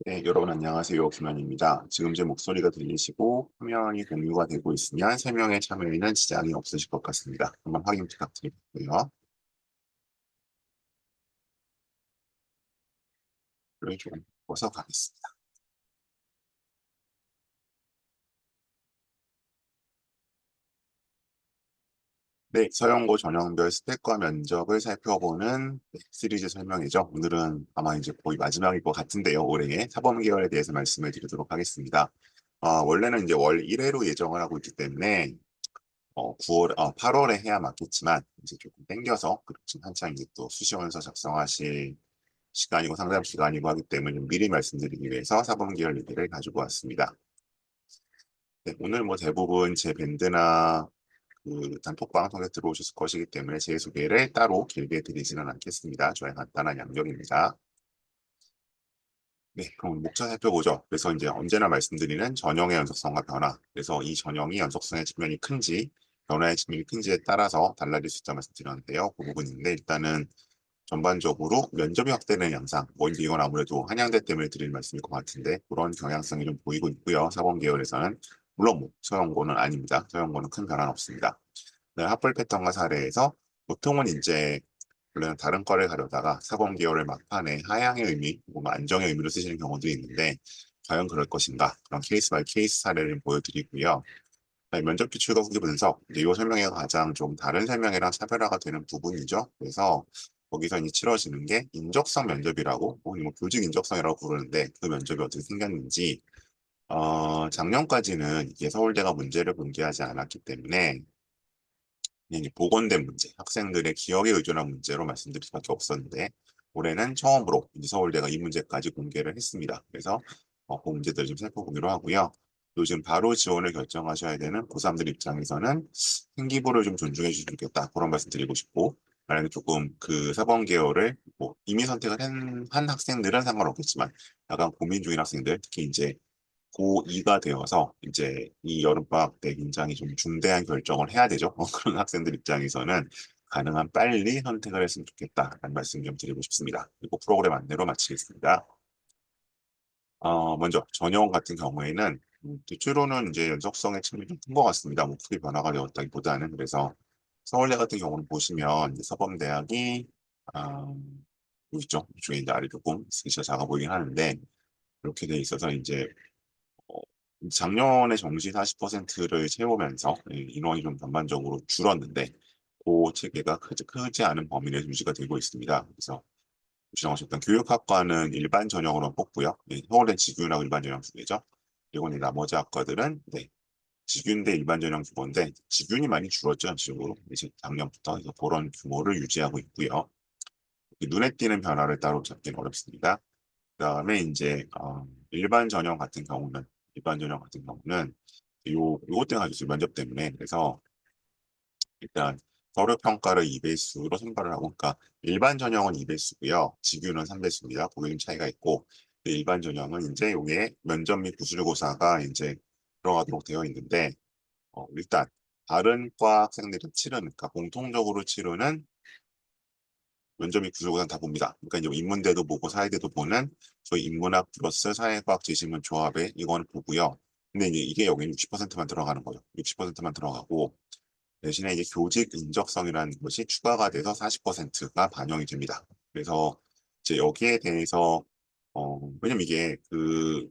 네, 여러분 안녕하세요. 김현입니다. 지금 제 목소리가 들리시고 화면이 공유가 되고 있으면 3명의 참여에는 지장이 없으실 것 같습니다. 한번 확인 부탁드리고요. 를 좀 바꿔서 가겠습니다. 네, 서영고 전형별 스펙과 면접을 살펴보는 시리즈 설명이죠. 오늘은 아마 이제 거의 마지막일 것 같은데요. 올해 사범 계열에 대해서 말씀을 드리도록 하겠습니다. 원래는 이제 월 1회로 예정을 하고 있기 때문에 8월에 해야 맞겠지만 이제 조금 땡겨서 지금 한창 이제 또 수시원서 작성하실 시간이고 상담 시간이고 하기 때문에 좀 미리 말씀드리기 위해서 사범 계열 얘기를 가지고 왔습니다. 네, 오늘 뭐 대부분 제 밴드나 그 단톡방 통해 들어오셨을 것이기 때문에 제 소개를 따로 길게 드리지는 않겠습니다. 저의 간단한 양력입니다. 네, 그럼 목차 살펴보죠. 그래서 이제 언제나 말씀드리는 전형의 연속성과 변화. 그래서 이 전형이 연속성의 측면이 큰지 변화의 측면이 큰지에 따라서 달라질 수 있다고 말씀드렸는데요. 그 부분인데 일단은 전반적으로 면접이 확대되는 양상. 뭐 이제 이건 아무래도 한양대 때문에 드릴 말씀일 것 같은데 그런 경향성이 좀 보이고 있고요. 사범 계열에서는 물론 뭐 서영고는 아닙니다. 서영고는 큰 변화는 없습니다. 네, 합불 패턴과 사례에서 보통은 이제 원래는 다른 과를 가려다가 사범 계열을 막판에 하향의 의미, 뭐 안정의 의미로 쓰시는 경우도 있는데 과연 그럴 것인가? 그런 케이스 바이 케이스 사례를 보여드리고요. 네, 면접 기출과 후기 분석, 이제 이 설명이 가장 좀 다른 설명이랑 차별화가 되는 부분이죠. 그래서 거기서 이제 치러지는 게 인적성 면접이라고, 혹은 뭐 교직 인적성이라고 부르는데 그 면접이 어떻게 생겼는지, 작년까지는 이게 서울대가 문제를 공개하지 않았기 때문에 이제 복원된 문제, 학생들의 기억에 의존한 문제로 말씀드릴 수밖에 없었는데 올해는 처음으로 이제 서울대가 이 문제까지 공개를 했습니다. 그래서 그 문제들을 좀 살펴보기로 하고요. 요즘 바로 지원을 결정하셔야 되는 고3들 입장에서는 생기부를 좀 존중해 주시면 좋겠다. 그런 말씀 드리고 싶고 만약에 조금 그 사범 계열을 뭐 이미 선택을 한 학생들은 상관없겠지만 약간 고민 중인 학생들, 특히 이제 고2가 되어서 이제 이 여름방학 때 굉장히 좀 중대한 결정을 해야 되죠. 그런 학생들 입장에서는 가능한 빨리 선택을 했으면 좋겠다라는 말씀 좀 드리고 싶습니다. 그리고 프로그램 안내로 마치겠습니다. 먼저 전형 같은 경우에는 대체로는 이제 연속성의 측면이 좀 큰 것 같습니다. 뭐 크게 변화가 되었다기보다는 그래서 서울대 같은 경우는 보시면 이제 서범대학이 아, 여기 있죠. 이쪽에 이제 아래 조금 스케치가 작아 보이긴 하는데 이렇게 돼 있어서 이제 어, 작년에 정시 40%를 채우면서 인원이 좀 전반적으로 줄었는데 그 체계가 크지 않은 범위 내에서 유지가 되고 있습니다. 그래서 지정하셨던 교육학과는 일반 전형으로 뽑고요. 서울대 직윤하고 일반 전형 두 개죠. 그리고 이제 나머지 학과들은 직윤대 일반 전형 두 건데 직윤이 많이 줄었죠. 전체적으로 이제 작년부터 그래서 그런 규모를 유지하고 있고요. 눈에 띄는 변화를 따로 잡기는 어렵습니다. 그다음에 이제 일반 전형 같은 경우는 요것 때문에 가지고 면접 때문에 그래서 일단 서류 평가를 2배수로 선발을 하고 그러니까 일반 전형은 2배수고요. 직유는 3배수입니다. 그게 좀 차이가 있고 일반 전형은 이제 요게 면접 및 구술고사가 이제 들어가도록 되어 있는데 일단 다른 과 학생들이 치르는 그러니까 공통적으로 치르는 면접 및 구술고사는 다 봅니다. 그러니까 이제 인문대도 보고 사회대도 보는 저희 인문학 플러스 사회과학 지식문 조합에 이거는 보고요. 근데 이제 이게 여기는 60%만 들어가는 거죠. 60%만 들어가고 대신에 이제 교직 인적성이라는 것이 추가가 돼서 40%가 반영이 됩니다. 그래서 이제 여기에 대해서 왜냐면 이게 그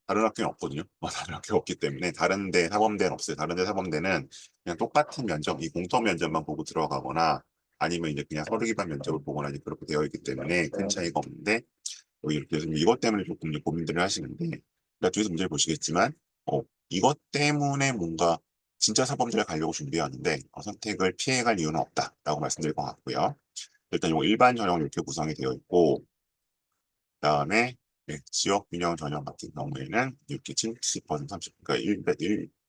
다른 학교는 없거든요. 다른 학교가 없기 때문에 다른데 사범대는 없어요. 다른데 사범대는 그냥 똑같은 면접, 이 공통 면접만 보고 들어가거나 아니면 이제 그냥 서류 기반 면접을 보거나 이제 그렇게 되어 있기 때문에 큰 차이가 없는데 여기 이렇게 해서 이것 때문에 조금 이제 고민들을 하시는데 그러니까 뒤에서 문제를 보시겠지만 이것 때문에 뭔가 진짜 사범대를 가려고 준비하는데 선택을 피해갈 이유는 없다라고 말씀드릴 것 같고요. 일단 요 일반 전형 이렇게 구성이 되어 있고 그다음에 지역 균형 전형 같은 경우에는 이렇게 70% 30, 그러니까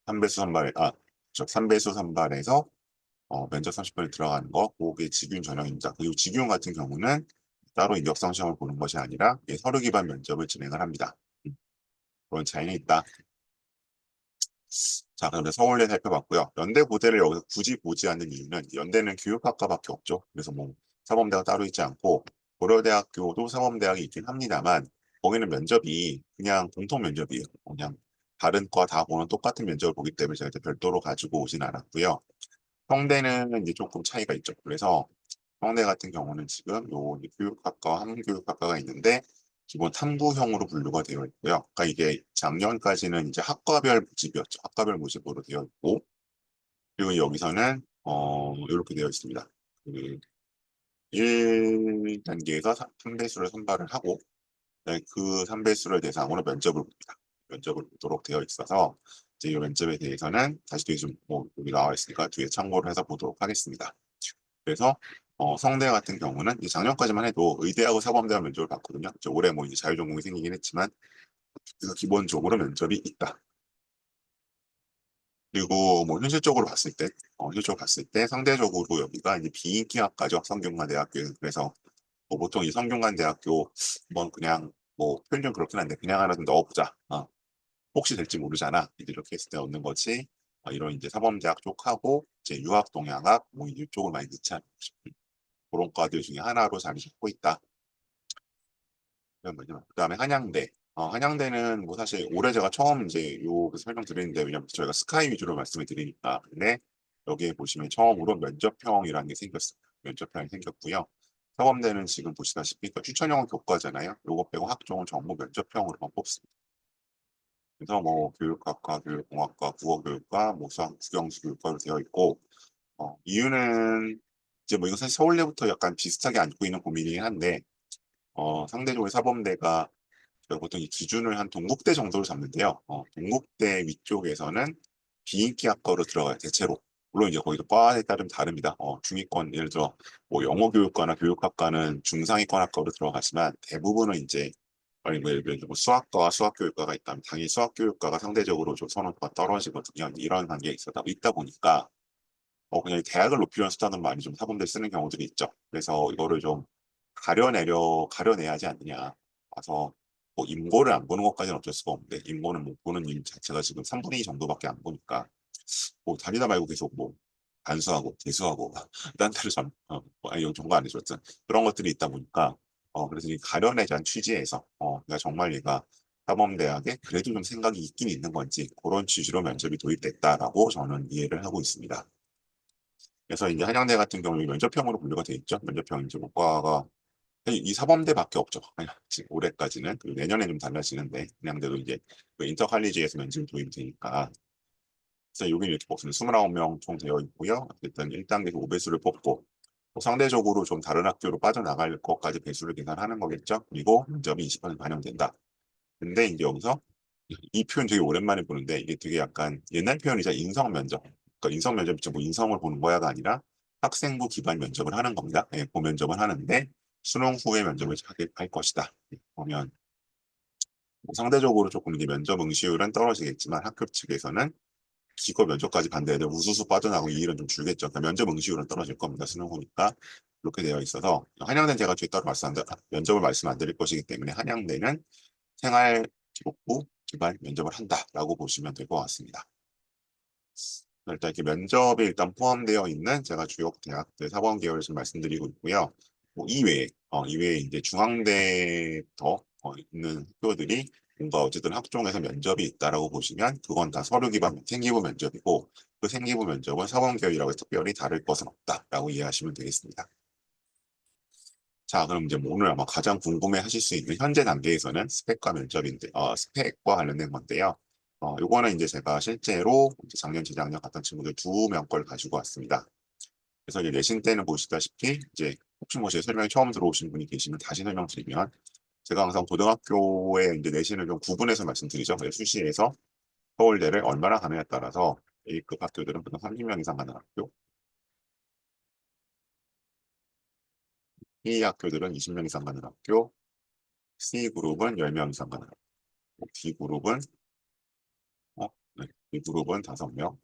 3배수 선발, 저 3배수 선발에서 면접 30분에 들어가는 거, 그게 직윤 전형입니다. 그리고 직윤 같은 경우는 따로 인적성 시험을 보는 것이 아니라 서류 기반 면접을 진행을 합니다. 그런 차이는 있다. 자, 그럼 서울대 살펴봤고요. 연대 고대를 여기서 굳이 보지 않는 이유는 연대는 교육학과밖에 없죠. 그래서 뭐 사범대가 따로 있지 않고 고려대학교도 사범대학이 있긴 합니다만 거기는 면접이 그냥 공통 면접이에요. 그냥 다른 과 다 보는 똑같은 면접을 보기 때문에 제가 이제 별도로 가지고 오진 않았고요. 성대는 이제 조금 차이가 있죠. 그래서 성대 같은 경우는 지금 요 이제 교육학과와 한문교육학과가 있는데 기본 탐구형으로 분류가 되어 있고요. 그러니까 이게 작년까지는 이제 학과별 모집이었죠. 학과별 모집으로 되어 있고 그리고 여기서는 이렇게 되어 있습니다. 그 1단계에서 3배수를 선발을 하고 네, 그 3배수를 대상으로 면접을 봅니다. 면접을 보도록 되어 있어서 이제 이 면접에 대해서는 다시 뒤에 좀뭐 여기 나와 있으니까 뒤에 참고를 해서 보도록 하겠습니다. 그래서 성대 같은 경우는 이제 작년까지만 해도 의대하고 사범대학 면접을 봤거든요. 이제 올해 뭐 이제 자율전공이 생기긴 했지만 그래서 기본적으로 면접이 있다. 그리고 뭐 현실적으로 봤을 때, 현실적으로 봤을 때 상대적으로 여기가 이제 비인기 학과죠. 성균관대학교는. 그래서 뭐 보통 이 성균관대학교 뭐 그냥 뭐 표현 좀 그렇긴 한데 그냥 하나 좀 넣어보자. 혹시 될지 모르잖아. 이렇게 했을 때 얻는 거지. 이런 이제 사범대학 쪽하고 이제 유학동양학 뭐 이쪽을 많이 넣지 않을까 싶은 그런 과들 중에 하나로 자리 잡고 있다. 그다음에 한양대. 한양대는 뭐 사실 올해 제가 처음 이제 요 설명드리는데 왜냐면 저희가 스카이 위주로 말씀을 드리니까. 근데 여기에 보시면 처음으로 면접형이라는 게 생겼어요. 면접형이 생겼고요. 사범대는 지금 보시다시피 그러니까 추천형은 교과잖아요. 요거 빼고 학종은 전부 면접형으로만 뽑습니다. 그래서 뭐 교육학과, 교육공학과, 국어교육과, 뭐 수학, 국영수교육과로 되어 있고 이유는 이제 뭐 이거 사실 서울대부터 약간 비슷하게 안고 있는 고민이긴 한데 상대적으로 사범대가 저희가 보통 이 기준을 한 동국대 정도로 잡는데요. 동국대 위쪽에서는 비인기 학과로 들어가요, 대체로. 물론 이제 거기도 과에 따르면 다릅니다. 중위권, 예를 들어 뭐 영어교육과나 교육학과는 중상위권 학과로 들어가지만 대부분은 이제 아니 뭐 예를 들어 뭐 수학과와 수학교육과가 있다면 당연히 수학교육과가 상대적으로 좀 선호도가 떨어지거든요. 이런 관계가 있다 보니까 그냥 대학을 높이려는 수단은 많이 좀 사범대 쓰는 경우들이 있죠. 그래서 이거를 좀 가려내야 하지 않느냐. 와서 뭐 인고를 안 보는 것까지는 어쩔 수가 없는데 인고는 못 보는 일 자체가 지금 3분의 2 정도밖에 안 보니까 뭐 다니다 말고 계속 뭐 반수하고 재수하고 딴 데를 아니 정보 안 해줬든 그런 것들이 있다 보니까 그래서 이 가려내자는 취지에서 내가 정말 얘가 사범대학에 그래도 좀 생각이 있긴 있는 건지 그런 취지로 면접이 도입됐다라고 저는 이해를 하고 있습니다. 그래서 이제 한양대 같은 경우는 면접형으로 분류가 돼 있죠. 면접형 이제 문과가 이 사범대밖에 없죠. 지금 올해까지는 그리고 내년에 좀 달라지는데 한양대도 이제 그 인터칼리지에서 면접 도입되니까 그래서 여기 이렇게 뽑습니다. 29명 총 되어 있고요. 어쨌든 1단계에서 5배수를 뽑고 뭐 상대적으로 좀 다른 학교로 빠져나갈 것까지 배수를 계산하는 거겠죠. 그리고 면접이 20% 반영된다. 근데 이제 여기서 이 표현 되게 오랜만에 보는데 이게 되게 약간 옛날 표현이자 인성 면접. 그러니까 인성 면접 뭐 인성을 보는 거야가 아니라 학생부 기반 면접을 하는 겁니다. 고면접을 하는데 수능 후에 면접을 하게 할 것이다. 보면 뭐 상대적으로 조금 이게 면접 응시율은 떨어지겠지만 학교 측에서는 기껏 면접까지 반대 애들 우수수 빠져나가고 이 일은 좀 줄겠죠. 그러니까 면접 응시율은 떨어질 겁니다. 수능 후니까 그렇게 되어 있어서 한양대는 제가 뒤에 따로 면접을 말씀 안 드릴 것이기 때문에 한양대는 생활기록부 기반 면접을 한다라고 보시면 될 것 같습니다. 일단 이렇게 면접에 일단 포함되어 있는 제가 주요 대학들 사범 계열을 지금 말씀드리고 있고요. 뭐 이외에 이제 중앙대부터 있는 학교들이 뭔가 어쨌든 학종에서 면접이 있다라고 보시면 그건 다 서류 기반 생기부 면접이고 그 생기부 면접은 사범 계열이라고 해서 특별히 다를 것은 없다라고 이해하시면 되겠습니다. 자, 그럼 이제 뭐 오늘 아마 가장 궁금해 하실 수 있는 현재 단계에서는 스펙과 면접인데, 스펙과 관련된 건데요. 요거는 이제 제가 실제로 이제 작년, 재작년 갔던 친구들 2명 걸 가지고 왔습니다. 그래서 이제 내신 때는 보시다시피 이제 혹시 뭐 제 설명이 처음 들어오신 분이 계시면 다시 설명드리면 제가 항상 고등학교에 이제 내신을 좀 구분해서 말씀드리죠. 그래서 수시에서 서울대를 얼마나 가느냐에 따라서 A급 학교들은 보통 30명 이상 가는 학교, B 학교들은 20명 이상 가는 학교, C그룹은 10명 이상 가는 학교, D그룹은 네. 이 그룹은 5명,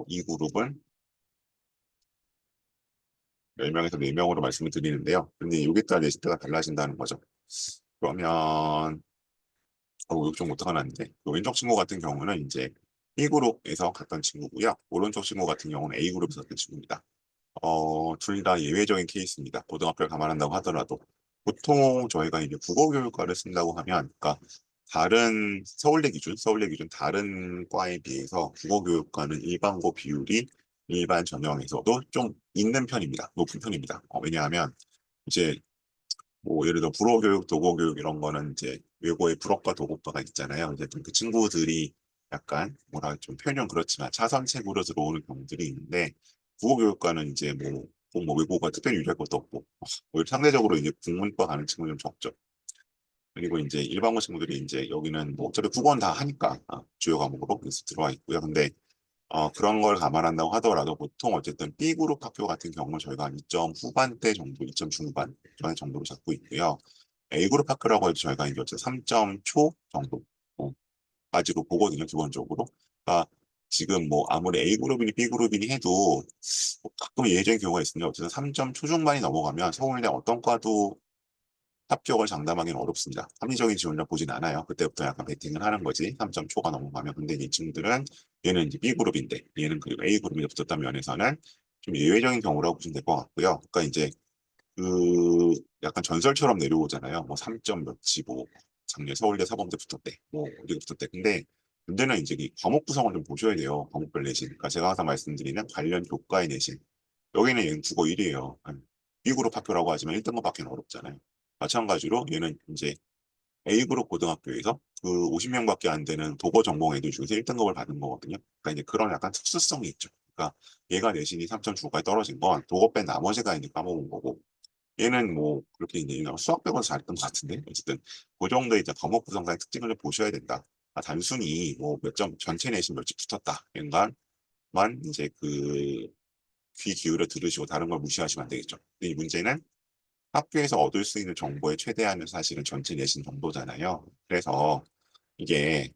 이 그룹은 10명에서 4명으로 말씀을 드리는데요. 근데 여기에 따라 내신대가 달라진다는 거죠. 그러면, 이거 좀 어떡하나는데, 왼쪽 친구 같은 경우는 이제 B그룹에서 갔던 친구고요. 오른쪽 친구 같은 경우는 A그룹에서 갔던 친구입니다. 둘 다 예외적인 케이스입니다. 고등학교를 감안한다고 하더라도. 보통 저희가 이제 국어교육과를 쓴다고 하면, 그러니까 다른 서울대 기준 다른 과에 비해서 국어교육과는 일반고 비율이 일반 전형에서도 좀 있는 편입니다. 높은 편입니다. 왜냐하면 이제 뭐 예를 들어 불어교육, 도거교육 이런 거는 이제 외고에 불어과, 도고과가 있잖아요. 이제 좀 그 친구들이 약간 뭐라 좀 표현은 그렇지만 차선책으로 들어오는 경우들이 있는데 국어교육과는 이제 뭐 외고가 특별히 유리할 것도 없고 오히려 상대적으로 이제 국문과 가는 친구는 좀 적죠. 그리고 이제 일반고 친구들이 이제 여기는 뭐 어차피 국어는 다 하니까 주요 과목으로 그래서 들어와 있고요. 근데 그런 걸 감안한다고 하더라도 보통 어쨌든 B그룹 학교 같은 경우는 저희가 한 2점 후반대 정도, 2점 중반 정도로 잡고 있고요. A그룹 학교라고 해도 저희가 이제 어쨌든 3점 초 정도 까지로 보거든요, 기본적으로. 그러니까 지금 뭐 아무리 A그룹이니 B그룹이니 해도 뭐 가끔 예외적인 경우가 있으면 어쨌든 3점 초중반이 넘어가면 서울대 어떤 과도 합격을 장담하기는 어렵습니다. 합리적인 지원을 보진 않아요. 그때부터 약간 베팅을 하는 거지. 3점 초가 넘어가면. 근데 이 친구들은 얘는 이제 B그룹인데 얘는 그리고 A그룹에 붙었다는 면에서는 좀 예외적인 경우라고 보시면 될 것 같고요. 그러니까 이제 그 약간 전설처럼 내려오잖아요. 뭐 3점 몇치 뭐 작년 서울대 사범대 붙었대. 뭐 어디가 붙었대. 근데 문제는 이제 이 과목 구성을 좀 보셔야 돼요. 과목별 내신. 그러니까 제가 항상 말씀드리는 관련 교과의 내신. 여기는 얘는 국어 1이에요. B그룹 학교라고 하지만 1등급 받기는 어렵잖아요. 마찬가지로 얘는 이제 A그룹 고등학교에서 그 50명밖에 안 되는 독어 전공 애들 중에서 1등급을 받은 거거든요. 그러니까 이제 그런 약간 특수성이 있죠. 그러니까 얘가 내신이 3.9까지 떨어진 건 독어 뺀 나머지가 이제 까먹은 거고 얘는 뭐 그렇게 이제 수학 빼고는 잘했던 것 같은데 어쨌든 그 정도 이제 과목 구성상의 특징을 좀 보셔야 된다. 단순히 뭐 몇 점 전체 내신 몇점 붙었다. 인간만 이제 그 귀 기울여 들으시고 다른 걸 무시하시면 안 되겠죠. 근데 이 문제는 학교에서 얻을 수 있는 정보의 최대한은 사실은 전체 내신 정도잖아요. 그래서 이게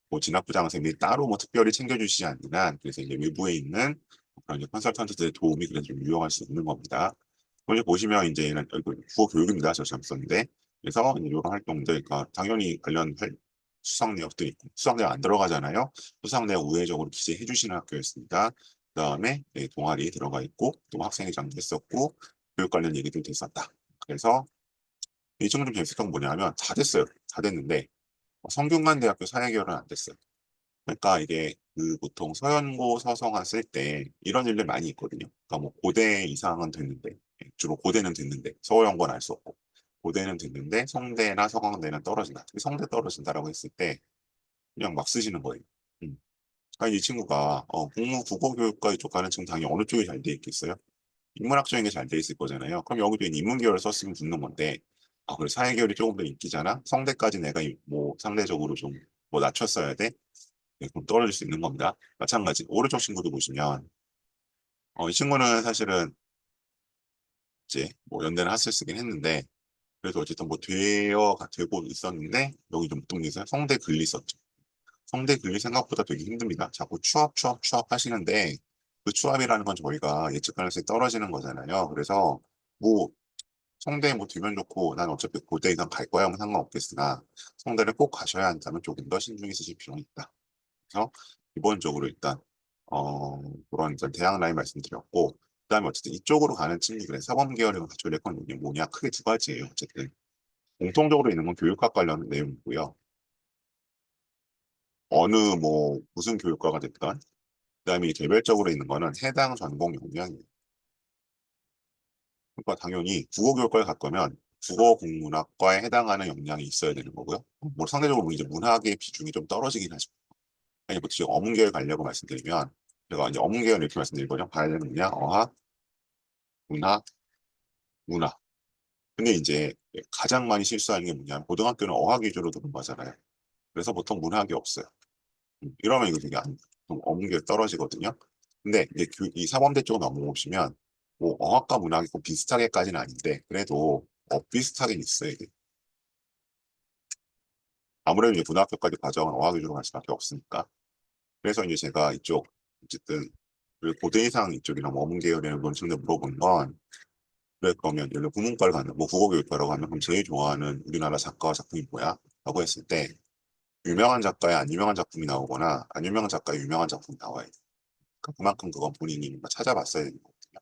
뭐 진학부장 선생님이 따로 뭐 특별히 챙겨주시지 않는 한 그래서 이제 외부에 있는 그런 이제 컨설턴트들의 도움이 그래도 좀 유용할 수 있는 겁니다. 먼저 보시면 이제 얘는 국어 교육입니다. 저 잘못 썼는데 그래서 이제 이런 활동들, 그러니까 당연히 관련 수상 내역들이 있고 수상 내역 안 들어가잖아요. 수상 내역 우회적으로 기재해 주시는 학교였습니다. 그다음에 동아리 들어가 있고 또 학생회장도 했었고 교육 관련 얘기도 됐었다. 그래서 이 친구 좀 재밌었던 건 뭐냐면 다 됐어요. 다 됐는데 성균관대학교 사회결은 안 됐어요. 그러니까 이게 그 보통 서연고 서성한 쓸 때 이런 일들 많이 있거든요. 그러니까 뭐 고대 이상은 됐는데 주로 고대는 됐는데 서울연고는 알 수 없고 고대는 됐는데 성대나 서강대는 떨어진다. 특히 성대 떨어진다라고 했을 때 그냥 막 쓰시는 거예요. 음. 아니 이 친구가 국무 국어교육과 이쪽 가는 친구 당연히 어느 쪽이 잘 돼 있겠어요? 인문학적인 게 잘 돼 있을 거잖아요. 그럼 여기도 인문 계열을 썼으면 붙는 건데, 그래 사회 계열이 조금 더 인기잖아. 성대까지 내가 뭐 상대적으로 좀 뭐 낮췄어야 돼. 네, 그럼 떨어질 수 있는 겁니다. 마찬가지 오른쪽 친구도 보시면, 이 친구는 사실은 이제 뭐 연대는 핫을 쓰긴 했는데, 그래도 어쨌든 뭐 되고 있었는데 여기 좀 뚱리서 성대 글리 썼죠. 성대 글리 생각보다 되게 힘듭니다. 자꾸 추합 하시는데 그 추합이라는 건 저희가 예측 가능성이 떨어지는 거잖아요. 그래서 뭐 성대 뭐 되면 좋고 난 어차피 고대 이상 갈 거야 하면 상관없겠으나 성대를 꼭 가셔야 한다면 조금 더 신중히 쓰실 필요가 있다. 그래서 기본적으로 일단 그런 일단 대학 라인 말씀드렸고 그다음에 어쨌든 이쪽으로 가는 친구들의 사범 계열을 갖춰야 될 건 뭐냐 크게 두 가지예요. 어쨌든 공통적으로 있는 건 교육학 관련 내용이고요. 어느 뭐 무슨 교육과가 됐든 그다음에 개별적으로 있는 거는 해당 전공 역량이에요. 그러니까 당연히 국어교육과에 갈 거면 국어국문학과에 해당하는 역량이 있어야 되는 거고요. 뭐 상대적으로 이제 문학의 비중이 좀 떨어지긴 하죠. 아니 뭐 지금 어문계열 가려고 말씀드리면 제가 이제 어문계열 이렇게 말씀드리거든요. 봐야 되는 분야 어학, 문학, 문화. 근데 이제 가장 많이 실수하는 게 뭐냐면 고등학교는 어학 위주로 들어가잖아요. 그래서 보통 문학이 없어요. 이러면 이거 되게 좀 어문계열 떨어지거든요. 근데 이제 이 사범대 쪽으로 넘어오시면 뭐 어학과 문학이 꼭 비슷하게까지는 아닌데 그래도 비슷하긴 있어요. 이게. 아무래도 이제 고등학교까지 과정은 어학 위주로 갈 수밖에 없으니까. 그래서 이제 제가 이쪽 어쨌든 그 고대 이상 이쪽이나 뭐 어문 계열이나 그런 친구들 물어본 건 그래 그러면 예를 들어 국문과를 가면 뭐 국어교육과라고 하면 그럼 제일 좋아하는 우리나라 작가와 작품이 뭐야? 라고 했을 때 유명한 작가의 안 유명한 작품이 나오거나 안 유명한 작가의 유명한 작품이 나와요. 그러니까 그만큼 그건 본인이 뭔가 찾아봤어야 되는 거거든요.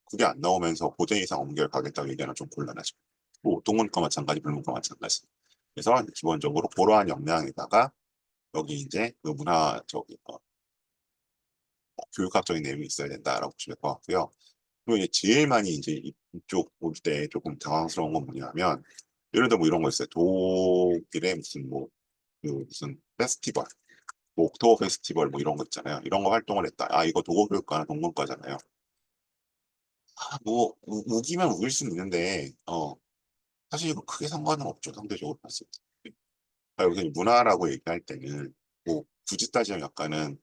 그게 안 나오면서 고대 이상 어문 계열 가겠다고 얘기하면 좀 곤란하죠. 뭐 동문과 마찬가지, 불문과 마찬가지. 그래서 기본적으로 그러한 역량에다가 여기 이제 그 문화 저기 교육학적인 내용이 있어야 된다라고 보시면 될 것 같고요. 그리고 이제 제일 많이 이제 이쪽 볼 때 조금 당황스러운 건 뭐냐면 예를 들어 뭐 이런 거 있어요. 독일의 무슨 뭐 그 무슨 페스티벌, 뭐 옥토버 페스티벌 뭐 이런 거 있잖아요. 이런 거 활동을 했다. 아 이거 도고교육과나 동문과잖아요. 뭐 우기면 우길 수는 있는데 사실 이거 크게 상관은 없죠. 상대적으로 봤을 때. 여기서 문화라고 얘기할 때는 뭐 굳이 따지면 약간은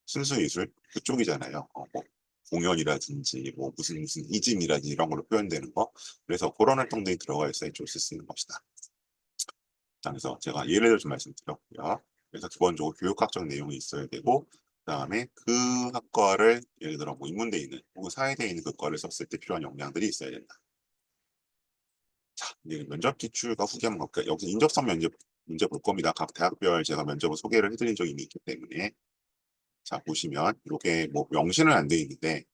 순수 예술 그쪽이잖아요. 뭐 공연이라든지 뭐 무슨 이짐이라든지 이런 걸로 표현되는 거. 그래서 그런 활동들이 들어가 있어야 좀 쓸 수 있는 것이다. 자, 그래서 제가 예를 들어 좀 말씀드렸고요. 그래서 기본적으로 교육학적 내용이 있어야 되고, 그다음에 그 학과를 예를 들어 뭐 인문대에 있는 혹은 사회대에 있는 그 과를 썼을 때 필요한 역량들이 있어야 된다. 자, 이제 면접 기출과 후기 한번 볼까요? 여기서 인적성 면접 문제 볼 겁니다. 각 대학별 제가 면접을 소개를 해드린 적이 있기 때문에 자 보시면 이게 뭐 명시는 안 돼 있는데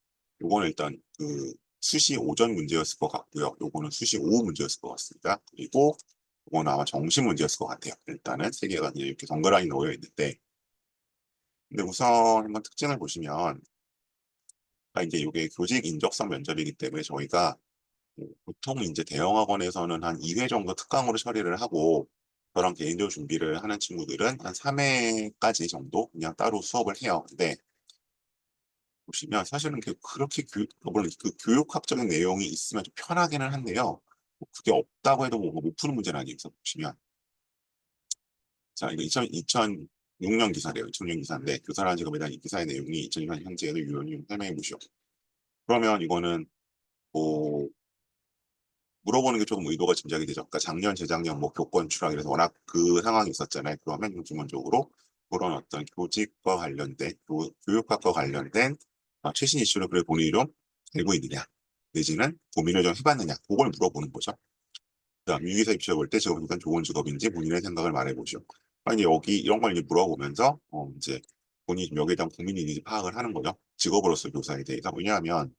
요거는 일단 그 수시 오전 문제였을 것 같고요. 요거는 수시 오후 문제였을 것 같습니다. 그리고 요거는 아마 정시 문제였을 것 같아요. 일단은 세 개가 이렇게 덩그러니 놓여 있는데 근데 우선 한번 특징을 보시면 이제 이게 교직 인적성 면접이기 때문에 저희가 보통 이제 대형 학원에서는 한 2회 정도 특강으로 처리를 하고 저랑 개인적으로 준비를 하는 친구들은 한 3회까지 정도 그냥 따로 수업을 해요. 근데 보시면 사실은 그렇게 물론 그 교육학적인 내용이 있으면 좀 편하기는 한데요. 뭐 그게 없다고 해도 못 푸는 문제는 아니에요. 그래서 보시면 자 이거 2006년 기사래요. 2006년 기사인데 교사라는 직업에 이 기사의 내용이 2002년 현재에도 유효히 설명해 보시오. 그러면 이거는 뭐 물어보는 게 조금 의도가 짐작이 되죠. 그러니까 작년, 재작년 뭐 교권 추락이라서 워낙 그 상황이 있었잖아요. 그러면 기본적으로 그런 어떤 교직과 관련된 교육학과 관련된 최신 이슈를 그래 본인이 좀 알고 있느냐 내지는 고민을 좀 해봤느냐 그걸 물어보는 거죠. 그다음 위기사 입시에 볼 때 직업이 좋은 직업인지 본인의 생각을 말해보죠. 이제 여기 이런 걸 이제 물어보면서 이제 본인이 여기에 대한 고민이 있는지 파악을 하는 거죠. 직업으로서 교사에 대해서. 왜냐하면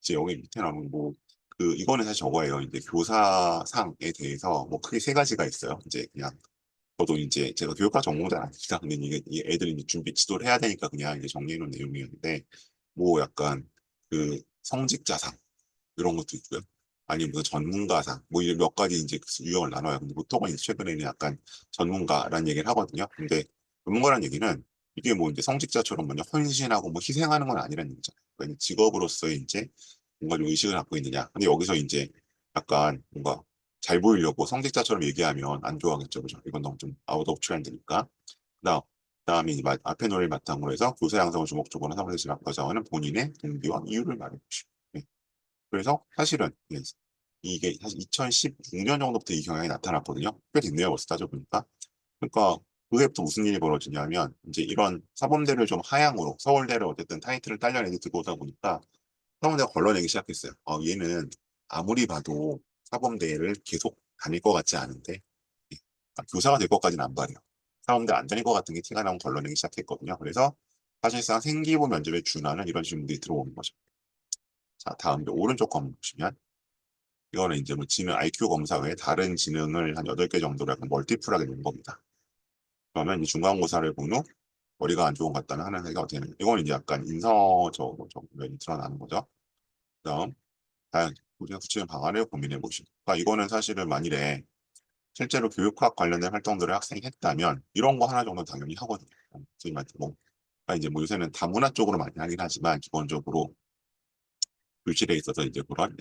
이제 여기 밑에 나오는 뭐 이거는 사실 저거예요. 이제 교사상에 대해서 뭐 크게 세 가지가 있어요. 이제 그냥 저도 이제 제가 교육과 전공자는 아닙니다. 근데 이게 애들이 이제 준비 지도를 해야 되니까 그냥 이제 정리해 놓은 내용이었는데 뭐 약간 그 성직자상 이런 것도 있고요. 아니면 무슨 전문가상 뭐 이런 몇 가지 이제 그 유형을 나눠요. 근데 보통은 이제 최근에는 약간 전문가라는 얘기를 하거든요. 근데 전문가라는 얘기는 이게 뭐 이제 성직자처럼 뭐냐 헌신하고 뭐 희생하는 건 아니라는 얘기잖아요. 그러니까 직업으로서의 이제 뭔가 좀 의식을 갖고 있느냐. 근데 여기서 이제 약간 뭔가 잘 보이려고 성직자처럼 얘기하면 안 좋아하겠죠. 그죠? 이건 너무 좀 아웃 오브 트렌드니까. 그다음, 그다음에 이제 앞에 논리를 바탕으로 해서 교사 양성을 주목적으로 사무실 진학과정하는 본인의 동기와 이유를 말해보시고. 네. 그래서 사실은 이게 사실 2016년 정도부터 이 경향이 나타났거든요. 꽤 됐네요. 벌써 따져보니까. 그러니까 그게부터 무슨 일이 벌어지냐면 이제 이런 사범대를 좀 하향으로 서울대를 어쨌든 타이틀을 딸려내게 들고 오다 보니까 사범대가 걸러내기 시작했어요. 얘는 아무리 봐도 사범대를 계속 다닐 것 같지 않은데 교사가 될 것까지는 안 바래요. 사범대 안 다닐 것 같은 게 티가 나면 걸러내기 시작했거든요. 그래서 사실상 생기부 면접에 준하는 이런 질문들이 들어오는 거죠. 자, 다음 오른쪽 거 한번 보시면 이거는 이제 뭐 지능 IQ 검사 외에 다른 지능을 한 8개 정도로 약간 멀티플하게 놓은 겁니다. 그러면 이 중간고사를 본 후 머리가 안 좋은 것 같다는 하는 사이가 어떻게 되는 이건 이제 약간 인서적 면이 드러나는 거죠. 그다음 다양한 구체적인 방안을 고민해 보시고 그러니까 이거는 사실은 만일에 실제로 교육학 관련된 활동들을 학생이 했다면 이런 거 하나 정도 당연히 하거든요. 선생님한테 뭐 그러니까 이제 뭐 요새는 다문화 쪽으로 많이 하긴 하지만 기본적으로 교실에 있어서 이제 그런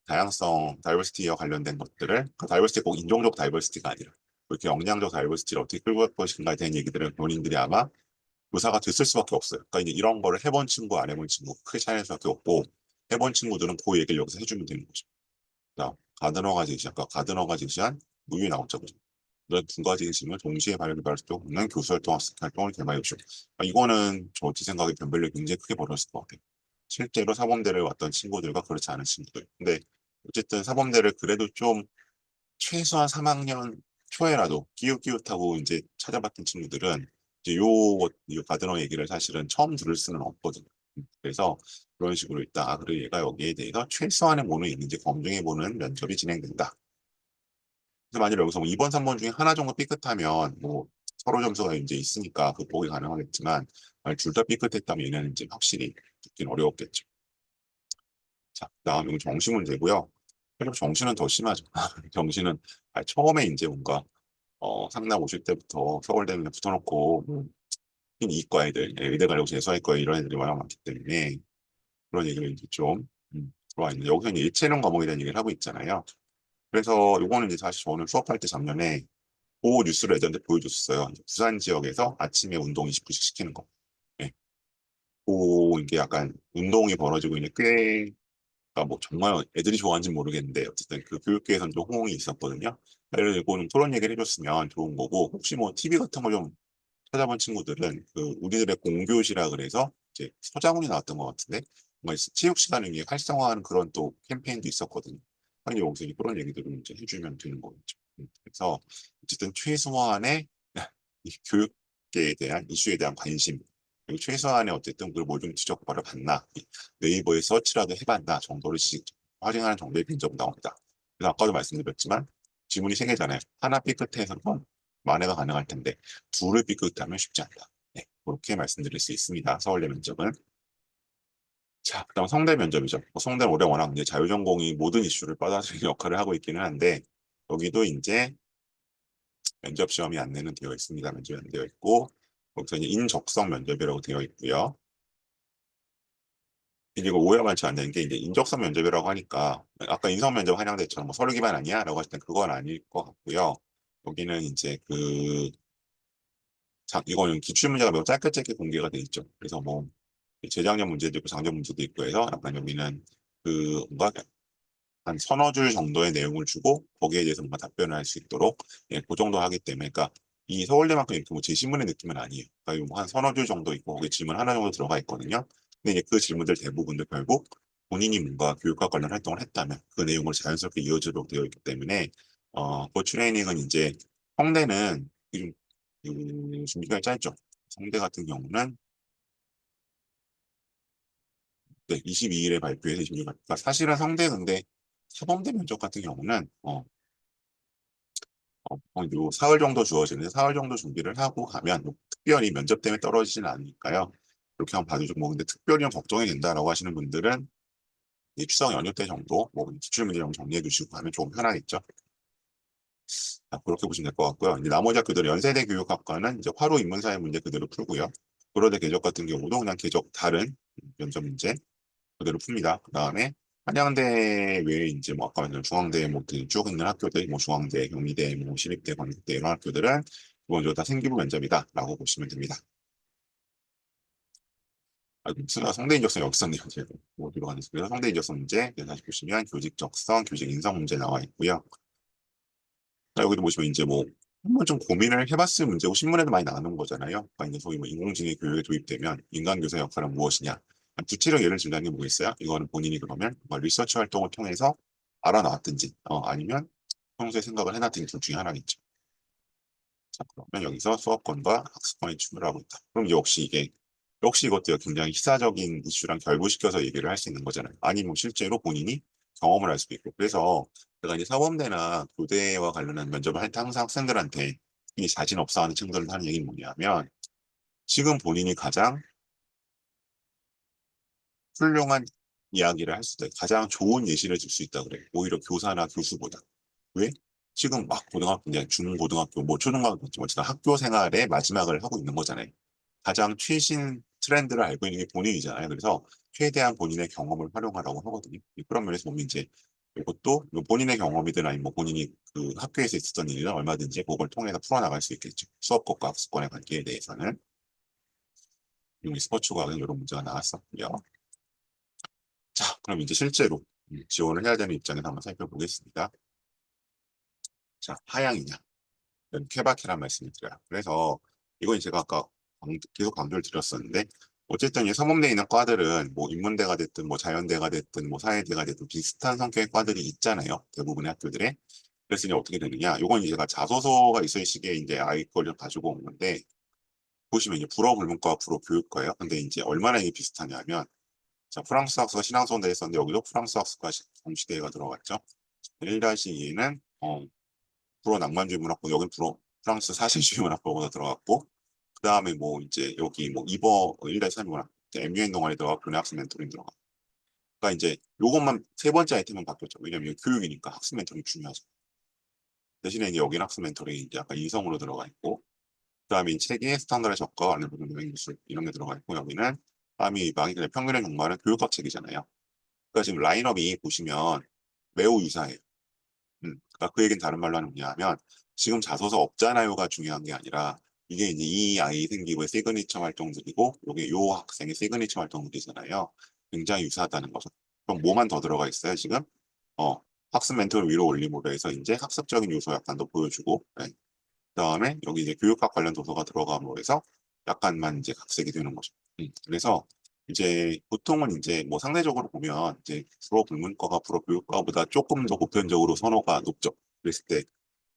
다양성 다이버시티와 관련된 것들을 그 다이버시티 꼭 인종적 다이버시티가 아니라 그렇게 역량적 다이버시티를 어떻게 끌고 갈 것인가에 대한 얘기들을 본인들이 아마 교사가 됐을 수밖에 없어요. 그러니까 이제 이런 거를 해본 친구 안 해본 친구 크게 차이날 수밖에 없고 해본 친구들은 그 얘기를 여기서 해주면 되는 거죠. 자, 가드너가 제시한 까 가드너가 제시한 무유의 나옵자거죠. 이런 두 가지 의심을 동시에 발휘할 수 있는 교수 활동을 개발해 주죠. 이거는 제 생각에 변별력이 굉장히 크게 벌어졌을 것 같아요. 실제로 사범대를 왔던 친구들과 그렇지 않은 친구들. 근데 어쨌든 사범대를 그래도 좀 최소한 3학년 초에라도 끼웃끼웃하고 이제 찾아봤던 친구들은 이제 요 가드너 얘기를 사실은 처음 들을 수는 없거든요. 그래서 그런 식으로 있다. 아, 그리고 얘가 여기에 대해서 최소한의 모는 있는지 검증해보는 면접이 진행된다. 그래서 만약 여기서 뭐 2번, 3번 중에 하나 정도 삐끗하면 뭐 서로 점수가 이제 있으니까 극복이 가능하겠지만 만약 둘 다 삐끗했다면 얘는 이제 확실히 듣긴 어려웠겠죠. 자, 그다음 이건 정시 문제고요. 사실 정시는 더 심하죠. 정시는 처음에 이제 뭔가 상남 오실 때부터 서울대에 붙어놓고 이과 애들, 의대 가려고 재수할 거야 이런 애들이 워낙 많기 때문에 그런 얘기를 이제 좀 들어와 있는데 여기서 이제 예체능 과목에 대한 얘기를 하고 있잖아요. 그래서 요거는 이제 사실 저는 수업할 때 작년에 그 뉴스를 애들한테 보여줬어요. 이제 부산 지역에서 아침에 운동 20분씩 시키는 거. 예. 이게 약간 운동이 벌어지고 있는 꽤, 그러니까 뭐 정말 애들이 좋아하는지 모르겠는데 어쨌든 그 교육계에서는 좀 호응이 있었거든요. 그래서 이거는 토론 얘기를 해줬으면 좋은 거고 혹시 뭐 TV 같은 거 좀 찾아본 친구들은 그 우리들의 공교시라 그래서 이제 서장훈이 나왔던 것 같은데 뭔가 체육 시간을 위해 활성화하는 그런 또 캠페인도 있었거든요. 아니 여기서 그런 얘기들을 이제 해주면 되는 거겠죠. 그래서 어쨌든 최소한의 이 교육계에 대한 이슈에 대한 관심 그리고 최소한의 어쨌든 그걸 모종 지적벌을 받나 네이버에 서치라도 해봤나 정도를 확인하는 정도의 빈점 나옵니다. 그래서 아까도 말씀드렸지만 지문이 세 개잖아요. 하나 삐끗해서 만회가 가능할 텐데 둘을 삐끗하면 쉽지 않다. 네, 그렇게 말씀드릴 수 있습니다. 서울대 면접은. 자, 그다음 성대 면접이죠. 성대는 올해 워낙 이제 자유전공이 모든 이슈를 받아들이는 역할을 하고 있기는 한데 여기도 이제 면접 시험이 안내는 되어 있습니다. 면접이 안 되어 있고 거기서 이제 인적성 면접이라고 되어 있고요. 이거 오해가 많지 않는 게 이제 인적성 면접이라고 하니까 아까 인성 면접 한양대처럼 뭐 서류 기반 아니야? 라고 하실 땐 그건 아닐 것 같고요. 여기는 이제 이거는 기출 문제가 매우 짧게 공개가 돼 있죠. 그래서 뭐 재작년 문제도 있고 작년 문제도 있고 해서 약간 여기는 뭔가 한 서너 줄 정도의 내용을 주고 거기에 대해서 뭔가 답변을 할 수 있도록 그 정도 하기 때문에 그러니까 이 서울대만큼 이렇게 뭐 제시문의 느낌은 아니에요. 그러니까 뭐한 서너 줄 정도 있고 거기 질문 하나 정도 들어가 있거든요. 근데 이제 그 질문들 대부분도 결국 본인이 뭔가 교육과 관련 활동을 했다면 그 내용을 자연스럽게 이어지도록 되어 있기 때문에 그 트레이닝은 이제 성대는 좀 준비가 짧죠. 성대 같은 경우는 네, 22일에 발표해서 26일. 그러니까 사실은 성대 근데 사범대 면접 같은 경우는 요 사흘 정도 주어지는데 사흘 정도 준비를 하고 가면 뭐 특별히 면접 때문에 떨어지진 않으니까요. 그렇게 한번 봐주죠. 뭐 근데 특별히 걱정이 된다라고 하시는 분들은 이 추석 연휴 때 정도 뭐 기출 문제 좀 정리해 주시고 가면 조금 편하겠죠. 그렇게 보시면 될 것 같고요. 이제 나머지 학교들 연세대 교육학과는 이제 화로 인문사회 문제 그대로 풀고요. 고려대 궤적 같은 경우도 그냥 궤적 다른 면접 문제 그대로 풉니다. 그 다음에 한양대 외에 이제 뭐 아까 말씀 중앙대 뭐쭉 있는 학교들, 뭐 중앙대, 경희대, 뭐 시립대, 건국대 이런 학교들은 기본적으로 다 생기부 면접이다라고 보시면 됩니다. 순간 성대 인적성 여기 있었네요. 제가 어디로 가는지. 그래서 성대 인적성 문제, 다시 보시면 교직 적성, 교직 인성 문제 나와 있고요. 여기도 보시면 이제 뭐 한번 좀 고민을 해봤을 문제고 신문에도 많이 나오는 거잖아요. 그러니까 이제 소위 뭐 인공지능 교육에 도입되면 인간 교사 역할은 무엇이냐. 구체적 예를 들자는 게 뭐겠어요? 이거는 본인이 그러면 뭐 리서치 활동을 통해서 알아놨든지 아니면 평소에 생각을 해놨든지 둘 중에 하나겠죠. 자, 그러면 여기서 수업권과 학습권이 충돌하고 있다. 그럼 역시 이것도 굉장히 시사적인 이슈랑 결부시켜서 얘기를 할 수 있는 거잖아요. 아니면 실제로 본인이 경험을 할 수도 있고. 그래서 제가 이제 사범대나 교대와 관련한 면접을 할 때 항상 학생들한테 이 자신 없어 하는 친구들한테 하는 얘기는 뭐냐면 지금 본인이 가장 훌륭한 이야기를 할 수도 있고 가장 좋은 예시를 줄 수 있다 그래. 오히려 교사나 교수보다. 왜? 지금 막 고등학교, 이제 중고등학교, 뭐 초등학교, 어쨌든 학교 생활의 마지막을 하고 있는 거잖아요. 가장 최신 트렌드를 알고 있는 게 본인이잖아요. 그래서 최대한 본인의 경험을 활용하라고 하거든요. 그런 면에서 보면 이제 이것도 뭐 본인의 경험이든 아니면 뭐 본인이 그 학교에서 있었던 일이나 얼마든지 그걸 통해서 풀어나갈 수 있겠죠. 수업과 학습권의 관계에 대해서는. 이 스포츠 과학은 이런 문제가 나왔었고요. 자, 그럼 이제 실제로 지원을 해야 되는 입장에서 한번 살펴보겠습니다. 자, 하향이냐. 케바케란 말씀을 드려요. 그래서 이건 제가 아까 계속 강조를 드렸었는데 어쨌든 이 서범대에 있는 과들은 뭐 인문대가 됐든 뭐 자연대가 됐든 뭐 사회대가 됐든 비슷한 성격의 과들이 있잖아요. 대부분의 학교들에. 그래서 이제 어떻게 되느냐. 요건 이제 제가 자소서가 있을 시기에 이제 아이 걸 가지고 온 건데 보시면 이제 불어 불문과 불어 교육과예요. 근데 이제 얼마나 이게 비슷하냐면, 자, 프랑스 학습과 신앙선대에 있었는데 여기도 프랑스 학습과 동시대가 들어갔죠. 1-2는 불어 낭만주의 문학부, 여긴 불어 프랑스 사실주의 문학부가 들어갔고, 그 다음에 뭐 이제 여기 뭐 이버 1-3 문학, MUN 동아리 들어가 교내 학습 멘토링 들어가. 그러니까 이제 요것만 세 번째 아이템은 바뀌었죠. 왜냐면 교육이니까 학습 멘토링 중요하죠. 대신에 이제 여기는 학습 멘토링이 이제 약간 이성으로 들어가 있고, 그다음에 이 책이 스탠다드 적과 안내 부분 기술 이런 게 들어가 있고, 여기는 다음이 망의 평균의 종말은 교육학 책이잖아요. 그러니까 지금 라인업이 보시면 매우 유사해요. 그러니까 그 얘기는 다른 말로 하는 뭐냐면, 지금 자소서 없잖아요가 중요한 게 아니라 이게 이제 이 아이 생기고의 시그니처 활동들이고 요게 요 학생의 시그니처 활동들이잖아요. 굉장히 유사하다는 거죠. 그럼 뭐만 더 들어가 있어요 지금? 어 학습 멘토를 위로 올림으로 해서 이제 학습적인 요소 약간 더 보여주고, 네. 그다음에 여기 이제 교육학 관련 도서가 들어감으로 해서 약간만 이제 각색이 되는 거죠. 그래서 이제 보통은 이제 뭐 상대적으로 보면 이제 불어 불문과가 불어 교육과보다 조금 더 보편적으로 선호가 높죠. 그랬을 때.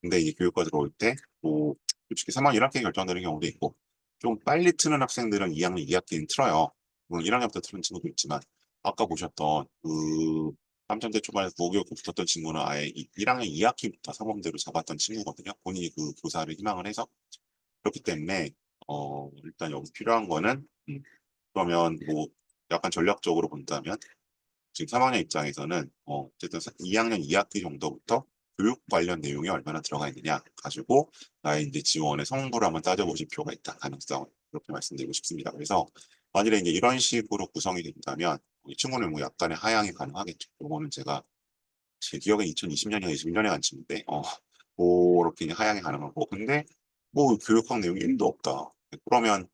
근데 이제 교육과 들어올 때 뭐 솔직히 3학년 1학기 결정되는 경우도 있고, 좀 빨리 트는 학생들은 2학년 2학기는 틀어요. 물론 1학년부터 트는 친구도 있지만, 아까 보셨던 그 3점대 초반에서 무교육고 붙었던 친구는 아예 1학년 2학기부터 사범대로 잡았던 친구거든요. 본인이 그 교사를 희망을 해서. 그렇기 때문에 일단 여기 필요한 거는, 그러면 뭐 약간 전략적으로 본다면 지금 3학년 입장에서는 어쨌든 2학년 2학기 정도부터 교육 관련 내용이 얼마나 들어가 있느냐 가지고 나의 이제 지원의 성부를 한번 따져보실 필요가 있다. 가능성을 그렇게 말씀드리고 싶습니다. 그래서 만일에 이제 이런 식으로 구성이 된다면 이 친구는 뭐 약간의 하향이 가능하겠죠. 요거는 제가 제 기억에 2020년이나 21년에 간 친구인데 그렇게 하향이 가능하고, 근데 뭐 교육학 내용이 1도 없다. 그러면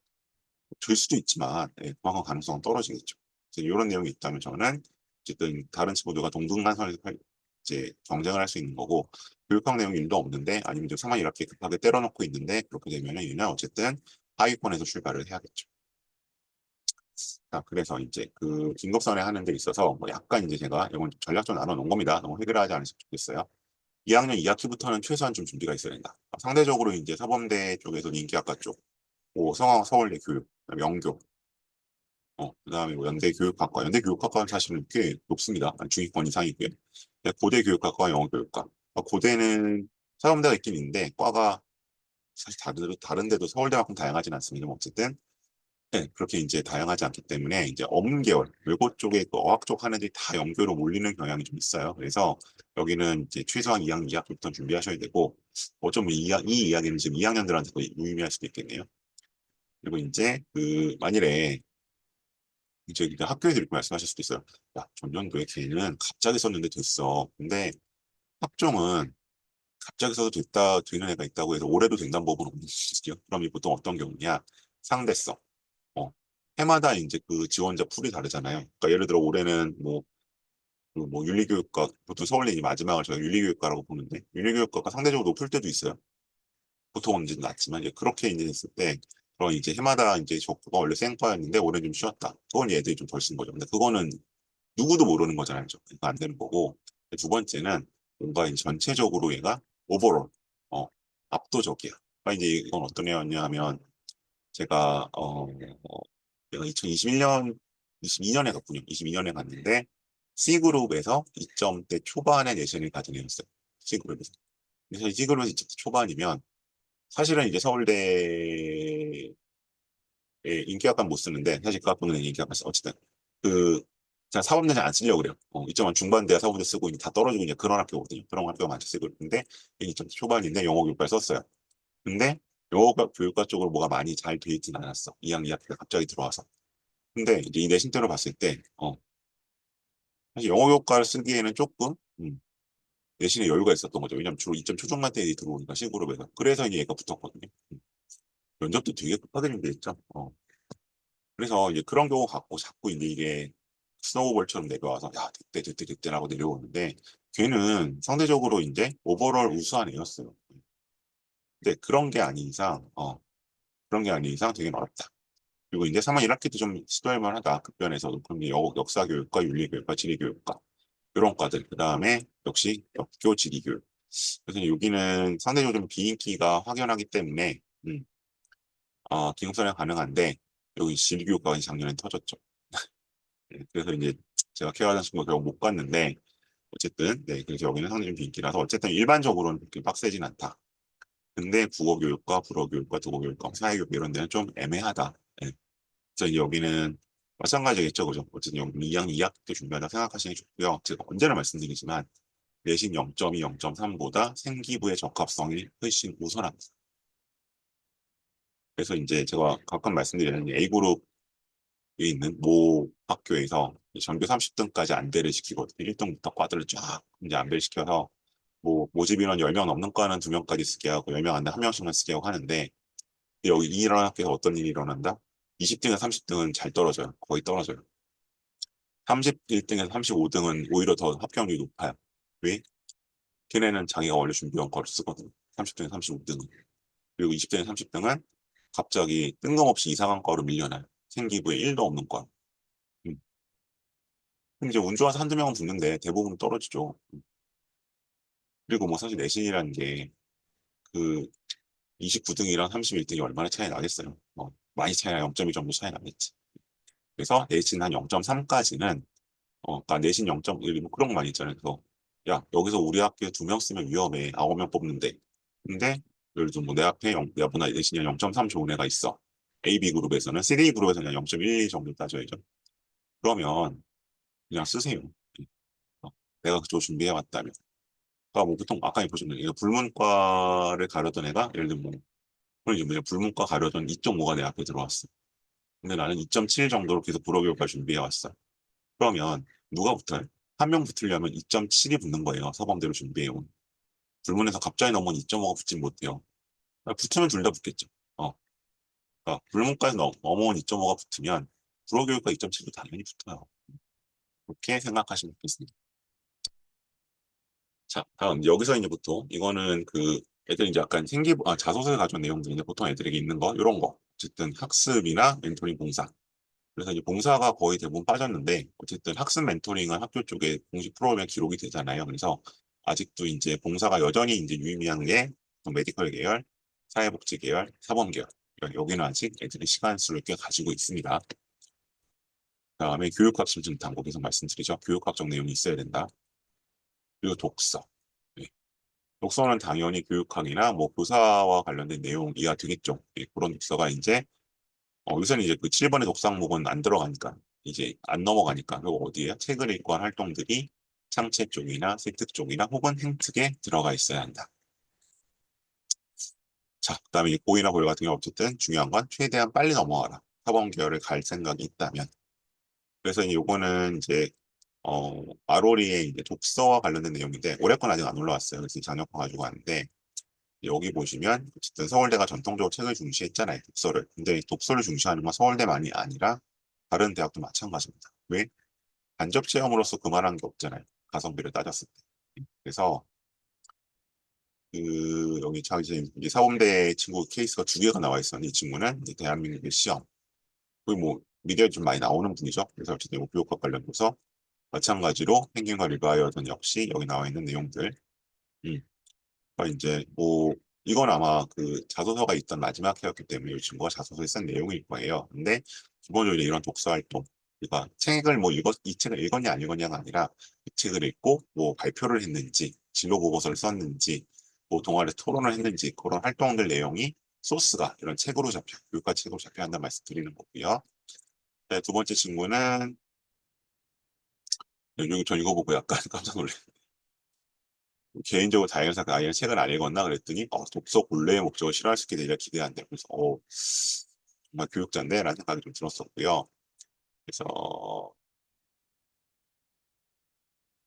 될 수도 있지만 그만큼 가능성은 떨어지겠죠. 그래서 이런 내용이 있다면 저는 어쨌든 다른 친구들과 동등한선에서 이제 경쟁을 할 수 있는 거고, 교육학 내용이 1도 없는데 아니면 좀 상황이 이렇게 급하게 때려놓고 있는데 그렇게 되면은 얘는 어쨌든 하위권에서 출발을 해야겠죠. 자, 그래서 이제 그 긴급선회 하는 데 있어서 뭐 약간 이제 제가 이건 전략적으로 나눠 놓은 겁니다. 너무 해결하지 않으셨으면 좋겠어요. 2학년 2학기부터는 최소한 좀 준비가 있어야 된다. 상대적으로 이제 사범대 쪽에서는 인기학과 쪽, 뭐 성악 서울대 교육, 영교, 그다음에 뭐 연대 교육학과, 연대 교육학과는 사실은 꽤 높습니다. 한 중위권 이상이고요. 고대 교육학과, 영어 교육과. 고대는 사범대가 있긴 있는데 과가 사실 다른데도 서울대만큼 다양하진 않습니다. 뭐 어쨌든 네, 그렇게 이제 다양하지 않기 때문에 이제 어문계열, 외고 쪽에 그 어학 쪽 하는 애들이 다 연교로 몰리는 경향이 좀 있어요. 그래서 여기는 이제 최소한 2학년 2학기부터 준비하셔야 되고, 어쩌면 이 이야기는 지금 2학년들한테도 유의미할 수도 있겠네요. 그리고 이제 그 만일에 이제 학교에서 이렇게 말씀하실 수도 있어요. 야, 전년도에 걔는 갑자기 썼는데 됐어. 근데 학종은 갑자기 써도 되는 애가 있다고 해서 올해도 된다는 법은 없는 거죠. 그럼 이 보통 어떤 경우냐? 상대성. 어, 해마다 이제 그 지원자 풀이 다르잖아요. 그러니까 예를 들어 올해는 뭐, 그뭐 윤리교육과, 보통 서울대 이제 마지막을 저희가 윤리교육과라고 보는데, 윤리교육과가 상대적으로 높을 때도 있어요. 보통은 이제 낮지만, 이제 그렇게 이제 됐을 때, 그럼 이제 해마다 이제 적부가 원래 생과였는데 올해 좀 쉬었다. 그건 얘들이 좀 덜 쓴 거죠. 근데 그거는 누구도 모르는 거잖아요. 그러니까 안 되는 거고. 두 번째는 뭔가 이제 전체적으로 얘가 오버롤, 어, 압도적이야. 그러니까 이제 이건 어떤 애였냐 하면, 제가 내가 2021년, 22년에 갔군요. 22년에 갔는데 C그룹에서 2점대 초반의 내신을 가진 애였어요. C그룹에서. 그래서 C그룹에서 2점대 초반이면 사실은 이제 서울대에 인기학과는 못 쓰는데, 사실 그 학부는 인기학과 써. 어쨌든 그 제가 사범대 잘 안 쓰려고 그래요. 2점한 중반대야 사범대 쓰고 이제 다 떨어지고 이제 그런 학교거든요. 그런 학교가 많이 쓰고 있는데 2점대 초반인데 영어 교육과를 썼어요. 근데 영어가 교육과 쪽으로 뭐가 많이 잘 돼 있진 않았어. 2학년 2학기가 갑자기 들어와서. 근데 이제 이 내신대로 봤을 때, 사실 영어 교과를 쓰기에는 조금, 내신에 여유가 있었던 거죠. 왜냐면 주로 2점 초중반 때 들어오니까 C그룹에서. 그래서 이제 얘가 붙었거든요. 면접도 되게 급하게 준비했죠. 그래서 이제 그런 경우 갖고 자꾸 이제 이게 스노우볼처럼 내려와서, 야, 됐대라고 내려오는데, 걔는 상대적으로 이제 오버롤 우수한 애였어요. 근데 그런 게 아닌 이상 되게 어렵다. 그리고 이제 3학 1학기도 좀 시도할 만하다. 급변에서도. 그럼 이제 역사교육과 윤리교육과 지리교육과 이런 과들. 그 다음에 역시 역교 지리교육. 그래서 여기는 상대적으로 좀 비인기가 확연하기 때문에 기숙사는 가능한데 여기 실기교육과가 작년에 터졌죠. 네, 그래서 이제 제가 케어하던 친구가 결국 못 갔는데 어쨌든 네, 그래서 여기는 상당히 좀 인기라서 어쨌든 일반적으로는 그렇게 빡세진 않다. 근데 국어교육과 불어교육과 독어교육과 사회교육 이런 데는 좀 애매하다. 네. 그래서 이제 여기는 마찬가지겠죠, 그죠? 어쨌든 여기 2학년 2학기 때 준비하다 생각하시는 게 좋고요. 제가 언제나 말씀드리지만 내신 0.2, 0.3보다 생기부의 적합성이 훨씬 우선합니다. 그래서 이제 제가 가끔 말씀드리는 A그룹 있는 모 학교에서 전교 30등까지 안배를 시키거든요. 1등부터 과들을 쫙 이제 안배를 시켜서 뭐 모집 인원 10명 넘는 과는 2명까지 쓰게 하고 10명 안 돼 1명씩만 쓰게 하고 하는데 여기 이런 학교에서 어떤 일이 일어난다? 20등에서 30등은 잘 떨어져요. 거의 떨어져요. 31등에서 35등은 오히려 더 합격률이 높아요. 왜? 걔네는 자기가 원래 준비한 거를 쓰거든. 30등에서 35등은. 그리고 20등에서 30등은 갑자기 뜬금없이 이상한 거로 밀려나요. 생기부에 1도 없는 거. 음. 그럼 이제 운 좋아서 한두 명은 붙는데 대부분 떨어지죠. 그리고 뭐 사실 내신이라는 게 그 29등이랑 31등이 얼마나 차이 나겠어요. 뭐 많이 차이나 0.2 정도 차이 나겠지. 그래서 내신 한 0.3까지는 그러니까 내신 0.1 뭐 그런 거 많이 있잖아요. 그래서 야 여기서 우리 학교에 2명 쓰면 위험해. 9명 뽑는데. 근데 예를 들어 뭐내 앞에 야보다 내신이 0.3 좋은 애가 있어. AB 그룹에서는 CD 그룹에서는 0.12 정도 따져야죠. 그러면 그냥 쓰세요. 어, 내가 그쪽 준비해 왔다면. 그러니까 뭐 보통 아까 보셨는 이거 불문과를 가려던 애가 예를 들면 뭐 그럼 이제 뭐냐 불문과 가려던 2.5가 내 앞에 들어왔어. 근데 나는 2.7 정도로 계속 불어교육과 준비해 왔어. 그러면 누가 붙어요? 한 명 붙으려면 2.7이 붙는 거예요. 서범대로 준비해온. 불문에서 갑자기 넘어온 2.5가 붙진 못해요. 붙으면 둘 다 붙겠죠. 어, 그러니까 불문까지 넘어온 2.5가 붙으면 불어교육과 2.7도 당연히 붙어요. 그렇게 생각하시면 좋겠습니다. 자, 다음 여기서 이제 보통 이거는 그 애들이 이제 약간 자소서에 가져온 내용들인데 보통 애들에게 있는 거 이런 거 어쨌든 학습이나 멘토링 봉사 그래서 이제 봉사가 거의 대부분 빠졌는데 어쨌든 학습 멘토링은 학교 쪽에 공식 프로그램에 기록이 되잖아요. 그래서 아직도 이제 봉사가 여전히 이제 유의미한 게 메디컬 계열, 사회복지 계열, 사범 계열 여기는 아직 애들이 시간 수를 꽤 가지고 있습니다. 그다음에 교육학 심층 탐구 계속 말씀드리죠. 교육학적 내용이 있어야 된다. 그리고 독서. 네. 독서는 당연히 교육학이나 뭐 교사와 관련된 내용이야 되겠죠. 예, 그런 독서가 이제 요새는 이제 그 7번의 독서 항목은 안 들어가니까 이제 안 넘어가니까 그리고 어디에 책을 읽고 한 활동들이 창체 쪽이나 세특 쪽이나 혹은 행특에 들어가 있어야 한다. 자, 그다음에 고의나 고려 같은 경우 어쨌든 중요한 건 최대한 빨리 넘어가라. 사범 계열을 갈 생각이 있다면. 그래서 요거는 이제 아로리의 이제 독서와 관련된 내용인데 올해 건 아직 안 올라왔어요. 그래서 작년 거 가지고 왔는데 여기 보시면 어쨌든 서울대가 전통적으로 책을 중시했잖아요. 독서를. 근데 이 독서를 중시하는 건 서울대만이 아니라 다른 대학도 마찬가지입니다. 왜? 간접 체험으로서 그만한 게 없잖아요. 가성비를 따졌을 때. 그래서 그 여기 이제 사범대 친구 케이스가 2개가 나와 있었는데 이 친구는 이제 대한민국의 시험 그리고 뭐 미디어에 좀 많이 나오는 분이죠. 그래서 어쨌든 교육과 관련돼서 마찬가지로 펭귄과 리바이어든 역시 여기 나와 있는 내용들. 음. 그러니까 이제 뭐 이건 아마 그 자소서가 있던 마지막 해였기 때문에 이 친구가 자소서에 쓴 내용일 거예요. 근데 기본적으로 이런 독서 활동, 그러니까 책을 뭐 이 책을 읽었냐 안 읽었냐가 아니라 이 책을 읽고 뭐 발표를 했는지, 진로 보고서를 썼는지, 뭐 동아리 토론을 했는지 그런 활동들 내용이 소스가 이런 책으로 교육과 책으로 잡혀야 한다는 말씀 드리는 거고요. 네, 두 번째 친구는 여기 전 이거 보고 약간 깜짝 놀랐어요. 개인적으로 자연사 아이는 책을 안 읽었나 그랬더니 독서 본래의 목적을 실현할 수 있게 되리라 기대한다. 그래서 정말 교육자인데 라는 생각이 좀 들었었고요. 그래서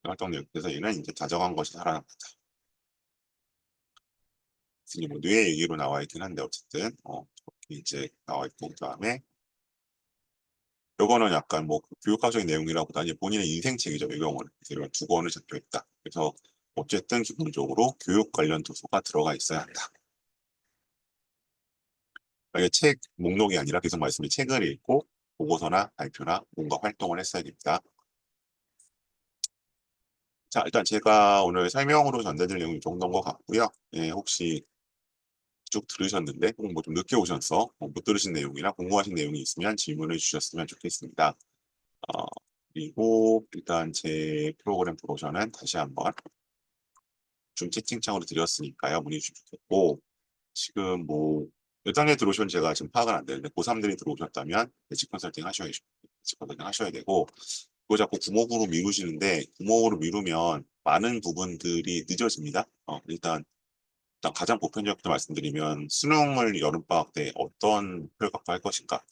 활동 내용에서 얘는 이제 다정한 것이 살아남다. 이제 뭐 뇌 얘기로 나와 있긴 한데 어쨌든 저렇게 이제 나와 있고 그다음에 요거는 약간 뭐 교육학적인 내용이라보다는 본인의 인생책이죠. 이 경우는 이런 2권을 잡혀 있다. 그래서 어쨌든 기본적으로 교육 관련 도서가 들어가 있어야 한다. 이게 책 목록이 아니라 계속 말씀이 책을 읽고 보고서나 발표나 뭔가 활동을 했어야 됩니다. 자, 일단 제가 오늘 설명으로 전달드릴 내용이 이 정도인 것 같고요. 예, 혹시 쭉 들으셨는데 혹은 뭐 좀 늦게 오셔서 못 들으신 내용이나 궁금하신 내용이 있으면 질문을 주셨으면 좋겠습니다. 어, 그리고 일단 제 프로그램 브로셔는 다시 한번 좀 채팅창으로 드렸으니까요. 문의 주시면 좋겠고 지금 뭐 몇 단계 들어오시면 제가 지금 파악은 안 되는데 고3들이 들어오셨다면 배치 컨설팅 하셔야 되고 그거 자꾸 구목으로 미루시는데 구목으로 미루면 많은 부분들이 늦어집니다. 일단 가장 보편적으로 말씀드리면 수능을 여름방학 때 어떤 목표를 갖고 할 것인가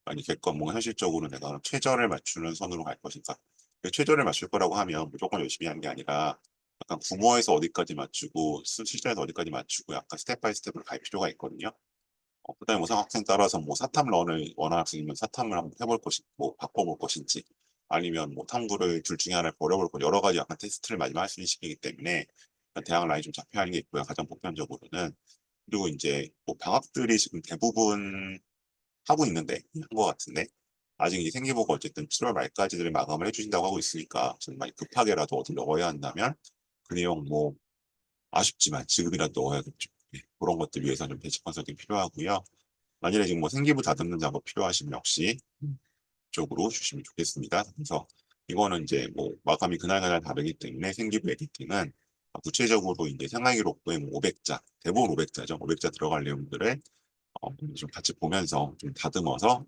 아니겠건 뭐 현실적으로 내가 최저를 맞추는 선으로 갈 것인가 최저를 맞출 거라고 하면 무조건 열심히 하는 게 아니라 약간 구모에서 어디까지 맞추고 실전에서 어디까지 맞추고 약간 스텝 바이 스텝으로 갈 필요가 있거든요. 그다음에 뭐 상학생 따라서 뭐 사탐런을 원하는 학생이면 사탐을 한번 해볼 것인지 뭐 바꿔볼 것인지 아니면 뭐 탐구를 둘 중에 하나를 버려볼 것 여러 가지 약간 테스트를 마지막 할 수 있는 시기이기 때문에 대학 라인 좀 잡혀야 하는 게 있고요. 가장 보편적으로는 그리고 이제 뭐 방학들이 지금 대부분 하고 있는데 한 것 같은데 아직 이제 생기부가 어쨌든 7월 말까지를 마감을 해주신다고 하고 있으니까 정말 급하게라도 어디 넣어야 한다면 그 내용 뭐 아쉽지만 지금이라도 넣어야겠죠. 그런 것들 위해서 좀 배치 컨설팅 필요하고요. 만일에 지금 뭐 생기부 다듬는 작업 필요하시면 역시 쪽으로 주시면 좋겠습니다. 그래서 이거는 이제 뭐 마감이 그날그날 다르기 때문에 생기부 에디팅은 구체적으로 이제 생활기록부에 뭐 500자, 대부분 500자죠. 500자 들어갈 내용들을 좀 같이 보면서 좀 다듬어서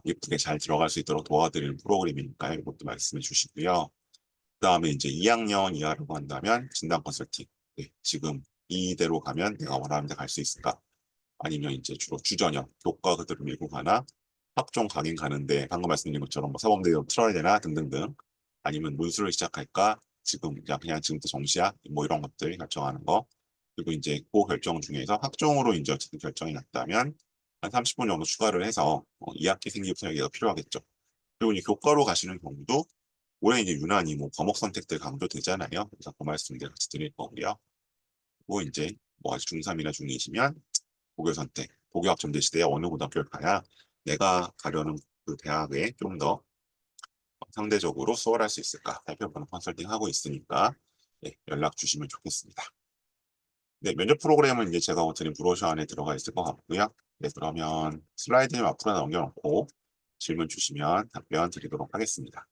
예쁘게 잘 들어갈 수 있도록 도와드리는 프로그램이니까요. 이것도 말씀해 주시고요. 그다음에 이제 2학년 이하라고 한다면 진단 컨설팅. 네, 지금 이대로 가면 내가 원하는 데 갈 수 있을까? 아니면 이제 주로 주전형, 교과 그대로 밀고 가나 학종 가긴 가는데 방금 말씀드린 것처럼 뭐 사범대로 틀어야 되나 등등등 아니면 문수를 시작할까? 지금 그냥 지금부터 정시야? 뭐 이런 것들 결정하는 거 그리고 이제 그 결정 중에서 학종으로 이제 어쨌든 결정이 났다면 한 30분 정도 추가를 해서 2학기 생기부 설계가 필요하겠죠. 그리고 이제 교과로 가시는 경우도 올해 이제 유난히 뭐 과목 선택들 강조되잖아요. 그래서 그 말씀들 같이 드릴 거고요. 그리고 이제 뭐 아직 중3이나 중2시면 고교 선택, 고교학 전제 시대에 어느 고등학교를 가야 내가 가려는 그 대학에 좀 더 상대적으로 수월할 수 있을까 살펴보는 컨설팅 하고 있으니까 네, 연락 주시면 좋겠습니다. 네, 면접 프로그램은 이제 제가 드린 브로셔 안에 들어가 있을 것 같고요. 네, 그러면 슬라이드 좀 앞으로 넘겨놓고 질문 주시면 답변 드리도록 하겠습니다.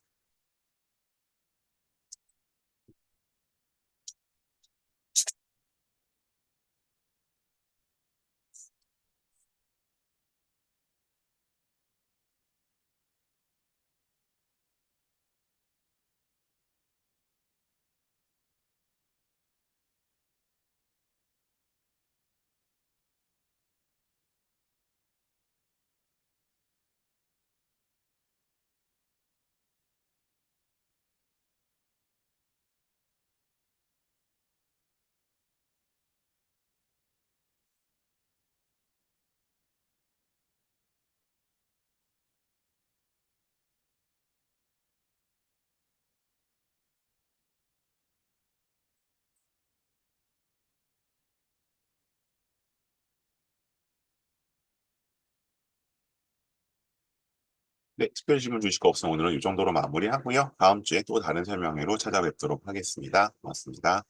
네, 특별 질문 주실 거 없으면 오늘은 이 정도로 마무리하고요. 다음 주에 또 다른 설명회로 찾아뵙도록 하겠습니다. 고맙습니다.